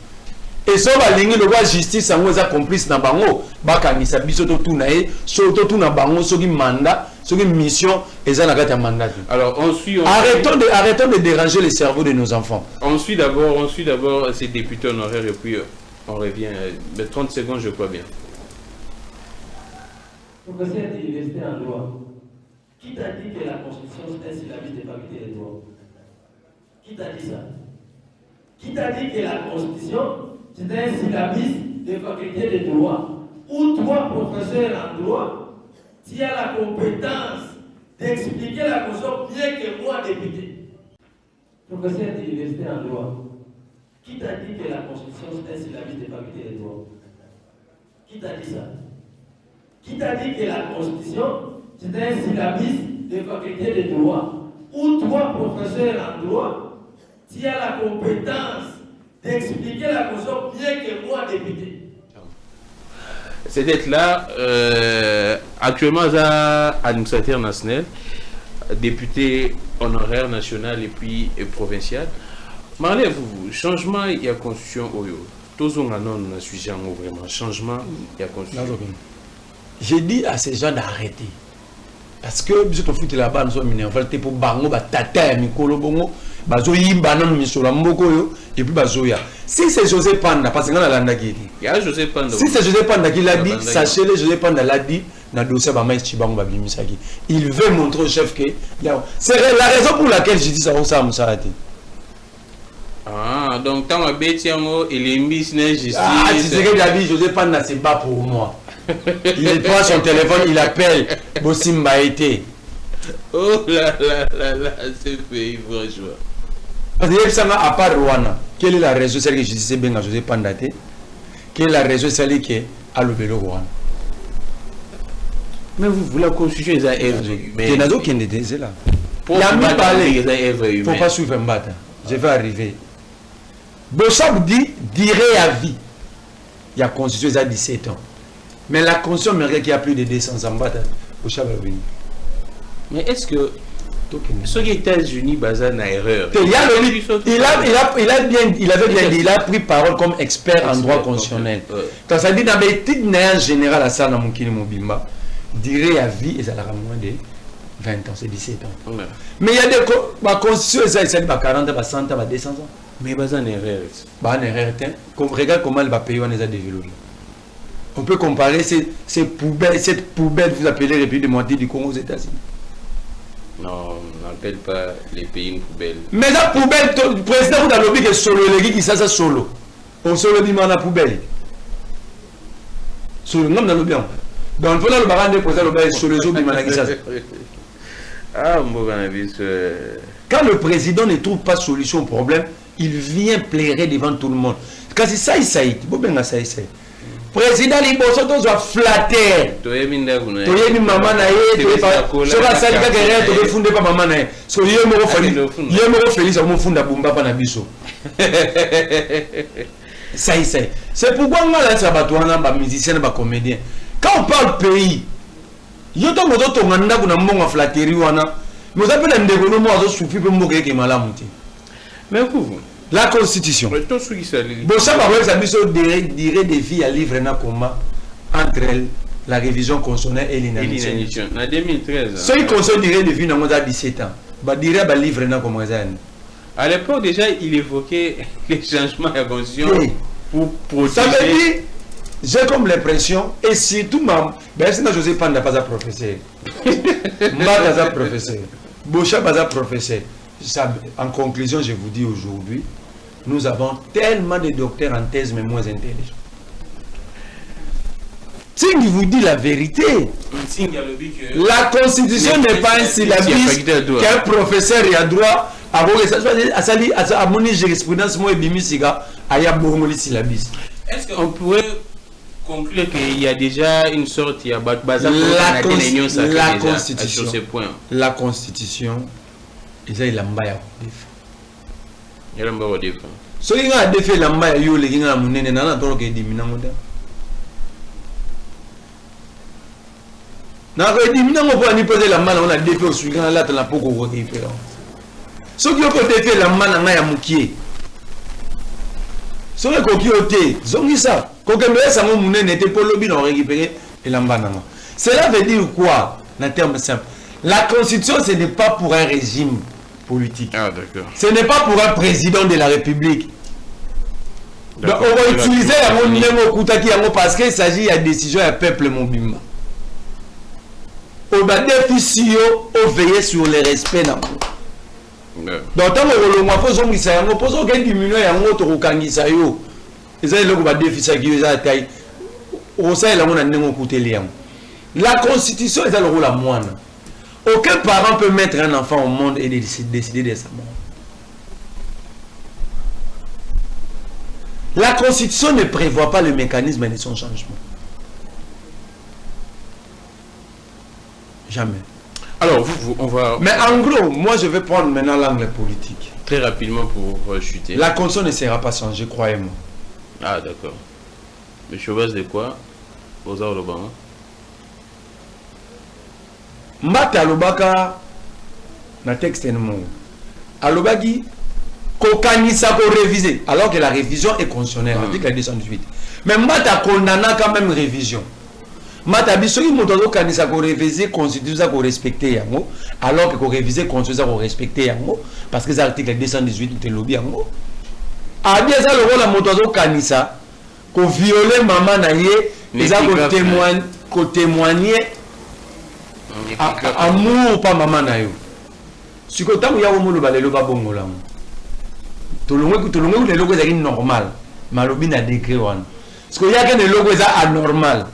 Et ça va linguer le roi justice en a complice dans bango bakangisa biso to tunae so to tuna bango so ki mandat so ki mission et ça n'a mandat. Alors arrêtons de déranger le cerveau de nos enfants. On suit d'abord ces députés honoraires et puis on revient 30 secondes je crois bien. Professeur de l'université en droit, qui t'a dit que la constitution c'est un syllabus de faculté de droit? Qui t'a dit ça? Qui t'a dit que la constitution c'est un syllabus de faculté de droit? Ou toi, professeur en droit, tu as la compétence d'expliquer la constitution mieux que moi, député. Professeur de l'université en droit, qui t'a dit que la constitution c'est un syllabus de faculté de droit? Qui t'a dit ça? Qui t'a dit que la constitution c'est un syllabus de faculté de droit? Ou toi, professeur en droit, tu as la compétence d'expliquer la constitution mieux que moi, député. C'est d'être là, actuellement, administrateur national, député honoraire national et puis provincial. Marley, vous, changement, il y a constitution, tous on a non sujet vraiment, changement, il y a constitution. J'ai dit à ces gens d'arrêter. Parce que si tu fais là-bas, nous sommes minés, pour bango, tata, mikolo bongo, bazo yimba non misora mboko yo, et puis bazo ya. Si c'est José Panda, parce que là landa qui dit. Il y a José Panda. Si c'est José Panda qui l'a dit, sachez-le, José Panda l'a dit, na dossier ba maïs chibango ba bimisaki. Il veut montrer au chef que c'est la raison pour laquelle je dis ça au Sam Sarati. Ah, donc tant ma bête yango, il est mis na justice. Ah, tu sais que il a dit José Panda c'est pas pour moi. Il prend son téléphone, il appelle Bossimba été. Oh là là là là, c'est fait, franchement. Parce que ça à part Rwanda, quelle est la raison celle que je disais bien à José Pandate? Quelle est la raison celle qui est à l'Obélo Rwanda? Mais vous, la constitution est à R. Mais il y a d'autres qui sont là. Il a mis parler. Il ne faut pas suivre Mbata. Je vais arriver. Bochab dit dirait à vie. Il y a constitué à 17 ans. Mais la constitution mérite qu'il y a plus de 200 ans. Bochab a venu. Mais est-ce que ceux qui États-Unis basent en erreur? Il a pris parole comme expert en droit constitutionnel. Quand ça dit dans les titres en général à ça dans mon Mobimba, dirait à vie et ça a moins de 20 ans, c'est 17 ans. Ouais. Mais il y a des constitutions, ça c'est 40 ans, 100 ans, 200 ans. Mais basé en erreur. En erreur, regarde comment le pays on les a développés. On peut comparer cette poubelle, vous appelez République démocratique du Congo aux États-Unis. Non, on n'appelle pas les pays une poubelle. Mais la poubelle, le président vous a lobby que solo, les gens qui ça solo. On solo dit la poubelle. Solo, non, dans le bien. Donc, il faut le baran de président le solo, les autres qui ça. Ah, mon cannabis. Quand le président ne trouve pas de solution au problème, il vient plairer devant tout le monde. Quand c'est ça, il s'aille. Il faut bien ça, il s'aille. Président Liboso doit flatter. Toye mi maman na ye, so ba sali ka kere to funde pa maman na ye. So ye mo Félix mo funda bumba pa na biso. Ça y est. C'est pourquoi moi là ça ba toana ba musicien ba comédien. Quand on parle pays, yo to moto to nganda kuna mbonga flatterie wana. Mo zapela ndeko no mo azo souffrir pe mo ke malamu te. Mais vous la constitution. Bon, ça va ça dirait des vies à livre entre la révision constitutionnelle et l'inanition. En 2013. Ce qui concerne dirait des vies dans 17 ans. Bah dirait bah livre comme ça. À l'époque déjà il évoquait les changements de la constitution pour protéger. Ça veut dire j'ai comme l'impression et surtout ben c'est José Panda pas un professeur. Mbata pas un professeur. Bocha pas un professeur. En conclusion, je vous dis aujourd'hui, nous avons tellement de docteurs en thèse, mais moins intelligents. Si je vous dis la vérité, la constitution n'est pas un syllabus qu'un professeur a droit à mon jurisprudence, moi, et syllabus. Est-ce qu'on pourrait conclure qu'il y a déjà une sorte, il y a la constitution, il a so il a défait la maille yo les gens munene na tolo ke dimina ngoda na ko dimina ngo po ni poser la malle on a défait au suivant là la poko ko défait so qui ko défait la malle na ya mukie so ko ki oté zongi ça ko ke mbé ça ngo munene était pour lobby non récupérer et la mbana. Cela veut dire quoi en termes simples? La constitution ce n'est pas pour un régime politique. Ah, d'accord. Ce n'est pas pour un président de la République. Donc, on va utiliser la monnaie parce qu'il s'agit de décision du peuple mobile. On va déficier au veiller sur le respect. Donc, tant que l'on pose un missile, on pose aucun diminué à un autre au Kangisa. Ils ont le déficit qui est à taille. On sait là, on a un la constitution est dans le rôle à moine. Aucun parent peut mettre un enfant au monde et décider de sa mort. La constitution ne prévoit pas le mécanisme de son changement. Jamais. Alors, on va... Mais en gros, moi je vais prendre maintenant l'angle politique. Très rapidement pour chuter. La constitution ne sera pas changée, croyez-moi. Ah, d'accord. Mais sur base de quoi? Aux Obama. Mbata alobaka na texte nmo alobaki kokanisa ko réviser alors que la révision est constitutionnelle article 218 mais Mbata condamna quand même révision Mbata bisoki moto kokanisa ko réviser constitution ko respecter yango alors que ko réviser constitution ko respecter yango parce que l'article 218 te lobby yango a bien ça le rôle moto kokanisa ko violer maman na ye eza ko témoigner amour pas maman na yo si ko tangu ya wo lo balelo ba bongola mo to longwe le logo ezali normal malobi na décret wana parce que ya ke ne logo eza anormal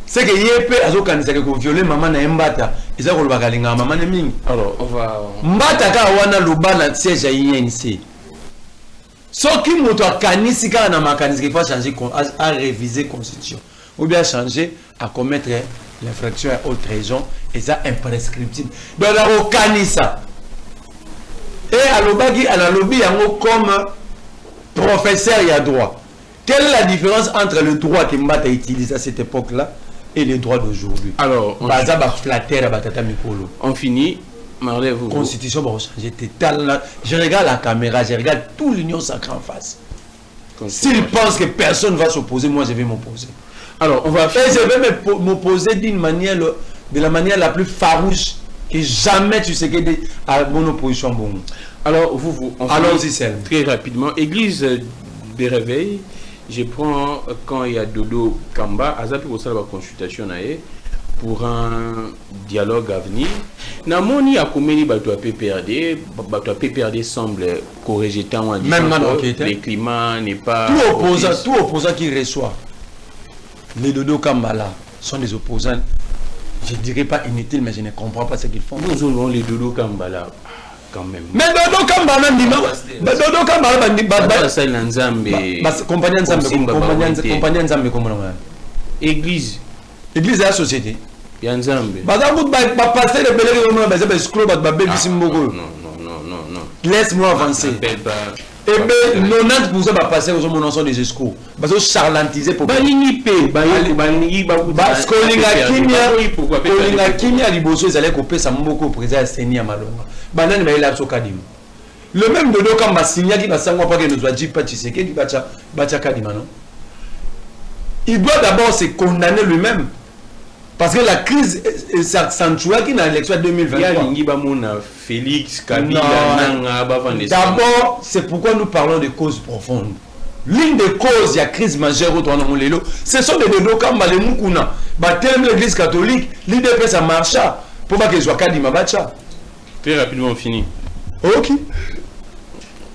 c'est que yepé azokanisa ke ko violer maman na Mbata eza ko lobaka linga maman ne mingi. Alors on va Mbata ka wana loba na siège ya INC soki moto akanisi ka na makanisi qu'il faut changer à réviser constitution ou bien changer à commettre l'infraction est haute trahison et ça imprescriptible. Donc la recanissa. Et à l'obagi, à la lobby, comme professeur, il y a droit. Quelle est la différence entre le droit que Mbata utilise à cette époque-là et les droits d'aujourd'hui? Alors, on finit. Marley, vous. Constitution va changer. Je regarde la caméra, je regarde tout l'Union sacrée en face. S'ils pensent que personne ne va s'opposer, moi je vais m'opposer. Alors, on va faire. Et je vais m'opposer d'une manière, de la manière la plus farouche que jamais tu sais que à mon opposition bon. Alors, allons-y, très rapidement. Église des réveils, je prends quand il y a Dodo Kamba, Azapi au la consultation pour un dialogue à venir. Namoni a commis bateau PPRD semble corriger tant en disant que le climat n'est pas. Tout opposant qui reçoit les Dodo Kamba là sont des opposants. Je dirais pas inutiles, mais je ne comprends pas ce qu'ils font. Nous avons les Dodo Kamba là. Quand même. Mais Dodo Kamba même dit non. Mais Dodo Kamba dit compagnie Nzambe comme église de la société. Nzambe. Passer le belé comme non. Laisse-moi avancer. Et bien 90% va passer aux hommes des escrocs. Parce que charlantiser pour le même Dodo quand va signer qui va savoir pas que nous a dit pas Tshisekedi qui bacha kadima non. Il doit d'abord se condamner lui-même parce que la crise s'accentuera qui dans l'élection 2023. Félix Kabila d'abord c'est pourquoi nous parlons de causes profondes. L'une des causes de la crise majeure au tournant Lelo, ce sont des Dodo Kamba les Mukuna. Baptême l'église catholique, l'IDP ça marcha pour pas que soit kadima bacha. Très rapidement on finit. Ok.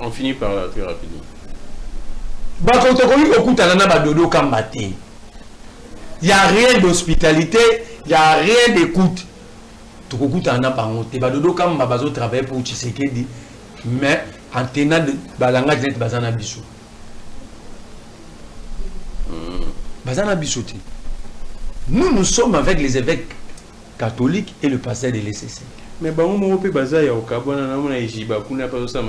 On finit par là très rapidement. Il n'y a rien d'hospitalité, il n'y a rien d'écoute. Tout le monde a travaillé pour Tshisekedi, mais en tenant de langage net bazana biso. Bazana bisoté. Nous sommes avec les évêques catholiques et le pasteur de l'ECC. Mais bon, peut baser au Cabana, on a Ejiba, kuna pas ça,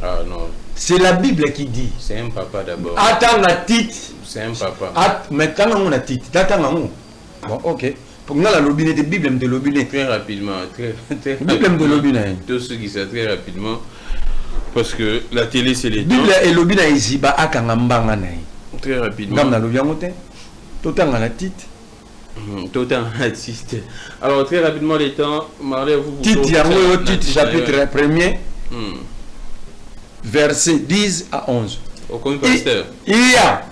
ah non. C'est la Bible qui dit. C'est un papa d'abord. Attends la titre. C'est un papa. Mais quand on a titre, attends. Bon, ok. Pour nous, la lobine de Bible de lobine. Très rapidement, très Bible de lobine. Tout ce qui s'est très rapidement. Parce que la télé, c'est les Bible et lobine à Ejiba à Kangambanga. Très rapidement. Comme la lobine, tout le temps à la titre. Tout un artiste. Alors très rapidement les temps, Marley, vous titre chapitre 1er, verset 10 à 11. Il y a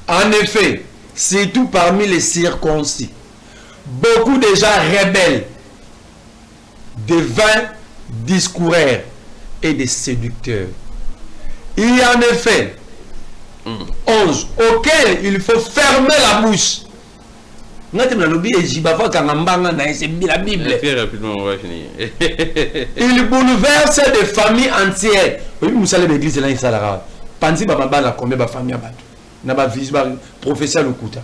en effet, surtout parmi les circoncis, beaucoup de gens rebelles, de vains discoureurs et des séducteurs. Il y a en effet 11 auxquels il faut fermer la bouche. Il bouleverse des familles entières. Vous savez l'église là il s'alara. Panzi baba la combien de familles abattu. Na ba visible professeur Lokuta.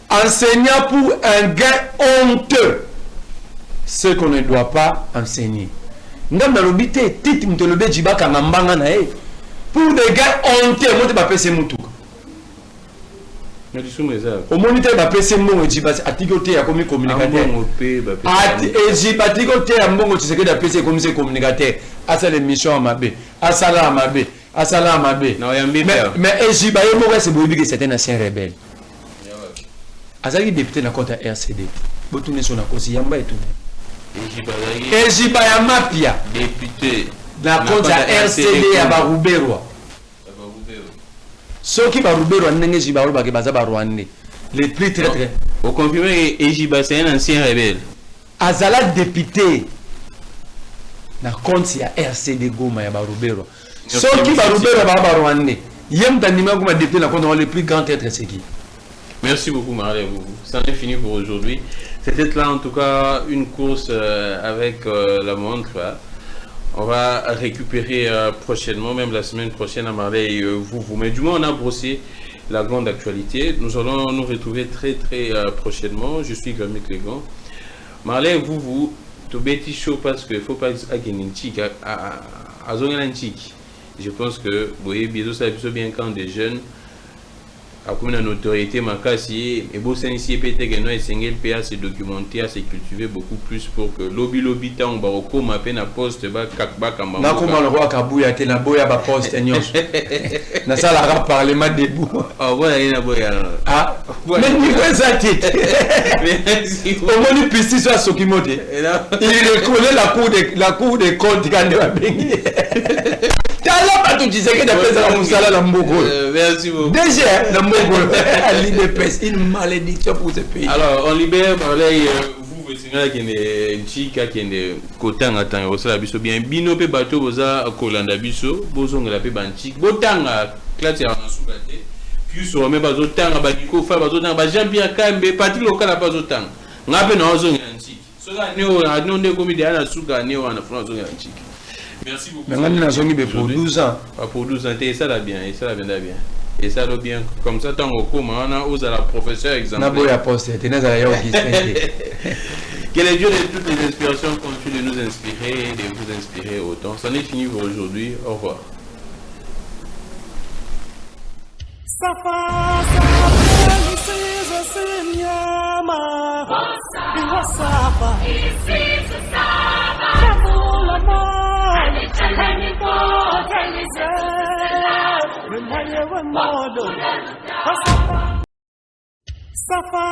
Enseignant pour un gain honteux ce qu'on ne doit pas enseigner. Ngam lobité titi mtolobe jiba kangambanga na e. Pour des gains honteux, moi te ba pese mutu. Au moniteur va passer mon article à comme communicateur. Article à mon tu sais que d'appeler comme communicateur. À ça l'émission à Mabé. À Salah Mabé. À Salah Mabé. Mais Ejiba Yemore c'est Bobi que c'est un ancien rebelle. À ça qui député dans compte RCD. Botoune son akosi yamba et tout. Ejiba Yamapia député dans compte RCD à Barouberwa. Ceux qui vont les plus très. Vous confirmez que Ejiba c'est un ancien rebelle. Azala député. Na compte ya RCD Goma ya Barubero. Ceux qui Barubero ba Rwandais. Yem tanima comme député na compte les plus grands être c'est qui. Merci beaucoup Marley. Ça en est fini pour aujourd'hui. C'était là en tout cas une course avec la montre. On va récupérer prochainement, même la semaine prochaine à Marley et vous. Mais du moins, on a brossé la grande actualité. Nous allons nous retrouver très prochainement. Je suis Grammy Clégon. Marlène, vous, tu bêtis chaud parce qu'il ne faut pas gagner une chic. Je pense que, vous voyez, bien quand des jeunes, comme une autorité, et beau ici peut-être que single PA se documenter, à se cultiver beaucoup plus pour que lobby tant baroko ma peine à poste ba kakba kamba. Na comment le roi Kabuya te na boya ba poste nyos. Na ça la parlement debout. Ah voilà, il na boya. Ah, mais ni quoi ça tête. Au moins ni piste sur Sokimote. Il reconnaît la cour des comptes quand il va baigner. Tu disais que d'après ça, la merci beaucoup. Déjà, la une malédiction pour ce pays. Alors, on libère par là, vous, qui est une chica qui est Kotanga, Biso, bien, Bino, Bateau, Boza, Kolanda, Biso, Bozong, la Pébantique, Botanga, classe en sous-gâté, puis sur même Bazotanga, Badiko, Fabazotanga, Jean-Pierre Kambe, Patrick Local, la Bazotanga. On a bien un zone antique. Cela, nous, on a non comédien à Souga, nous, on a France antique. Merci beaucoup. Mais pour 12 ans. Pour 12 ans, et ça va bien, et ça va bien. Et ça va bien. Comme ça, tant qu'on on a osé la professeure exemplaire. Que les dieux de toutes les inspirations continuent de nous inspirer, de vous inspirer autant. C'en est fini pour aujourd'hui. Au revoir. Safa